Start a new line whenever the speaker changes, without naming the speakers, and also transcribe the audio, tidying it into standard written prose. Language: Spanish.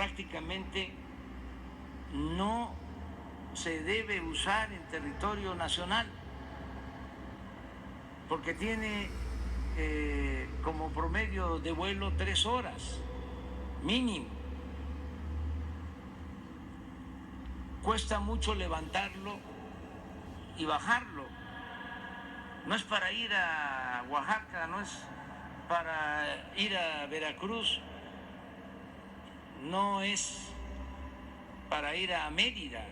prácticamente no se debe usar en territorio nacional, porque tiene como promedio de vuelo 3 horas mínimo. Cuesta mucho levantarlo y bajarlo. No es para ir a Oaxaca, no es para ir a Veracruz, no es para ir a Mérida.